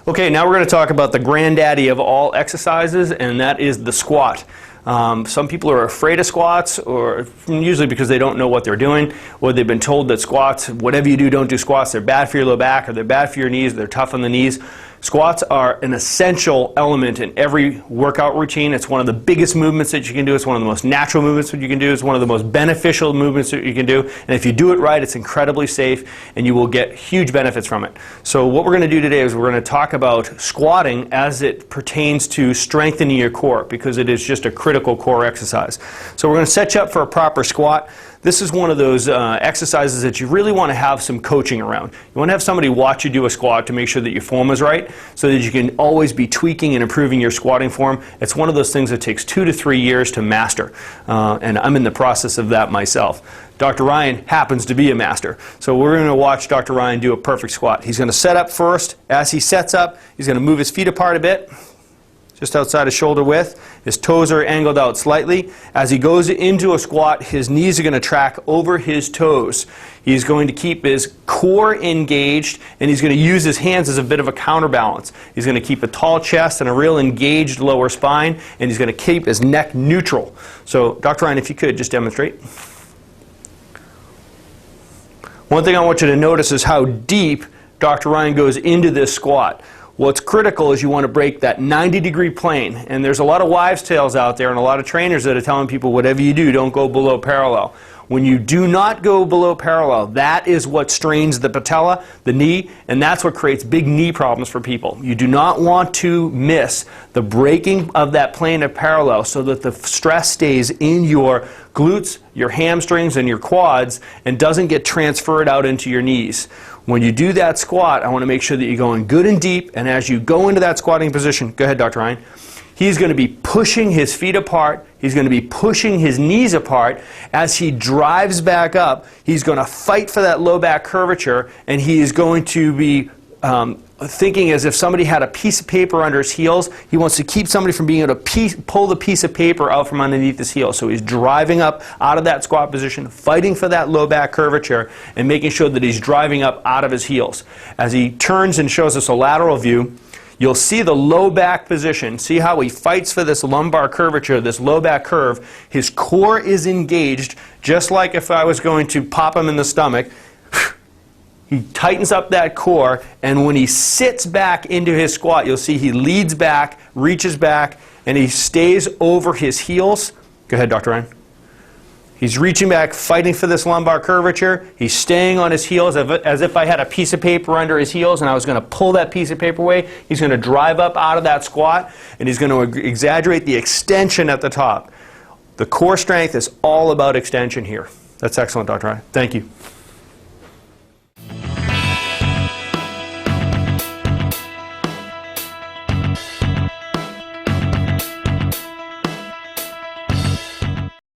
Okay, now we're going to talk about the granddaddy of all exercises, and that is the squat. Some people are afraid of squats, or usually because they don't know what they're doing, or they've been told that squats, whatever you do, don't do squats. They're bad for your low back, or they're bad for your knees, they're tough on the knees. Squats are an essential element in every workout routine. It's one of the biggest movements that you can do. It's one of the most natural movements that you can do. It's one of the most beneficial movements that you can do. And if you do it right, it's incredibly safe, and you will get huge benefits from it. So what we're going to do today is we're going to talk about squatting as it pertains to strengthening your core, because it is just a critical core exercise. So we're going to set you up for a proper squat. This is one of those exercises that you really want to have some coaching around. You want to have somebody watch you do a squat to make sure that your form is right, so that you can always be tweaking and improving your squatting form. It's one of those things that takes 2 to 3 years to master, and I'm in the process of that myself. Dr. Ryan happens to be a master. So we're going to watch Dr. Ryan do a perfect squat. He's going to set up first. As he sets up, he's going to move his feet apart a bit, just outside of shoulder width. His toes are angled out slightly. As he goes into a squat, his knees are going to track over his toes. He's going to keep his core engaged, and he's going to use his hands as a bit of a counterbalance. He's going to keep a tall chest and a real engaged lower spine, and he's going to keep his neck neutral. So, Dr. Ryan, if you could, just demonstrate. One thing I want you to notice is how deep Dr. Ryan goes into this squat. What's critical is you want to break that 90-degree plane. And there's a lot of wives' tales out there and a lot of trainers that are telling people, whatever you do, don't go below parallel. When you do not go below parallel, that is what strains the patella, the knee, and that's what creates big knee problems for people. You do not want to miss the breaking of that plane of parallel so that the stress stays in your glutes, your hamstrings, and your quads and doesn't get transferred out into your knees. When you do that squat, I want to make sure that you're going good and deep, and as you go into that squatting position, go ahead, Dr. Ryan, he's going to be pushing his feet apart. He's going to be pushing his knees apart. As he drives back up, he's going to fight for that low back curvature, and he is going to be thinking as if somebody had a piece of paper under his heels. He wants to keep somebody from being able to pull the piece of paper out from underneath his heel. So he's driving up out of that squat position, fighting for that low back curvature, and making sure that he's driving up out of his heels. As he turns and shows us a lateral view, you'll see the low back position. See how he fights for this lumbar curvature, this low back curve. His core is engaged, just like if I was going to pop him in the stomach. He tightens up that core, and when he sits back into his squat, you'll see he leads back, reaches back, and he stays over his heels. Go ahead, Dr. Ryan. He's reaching back, fighting for this lumbar curvature. He's staying on his heels as if I had a piece of paper under his heels and I was going to pull that piece of paper away. He's going to drive up out of that squat, and he's going to exaggerate the extension at the top. The core strength is all about extension here. That's excellent, Dr. Ryan. Thank you.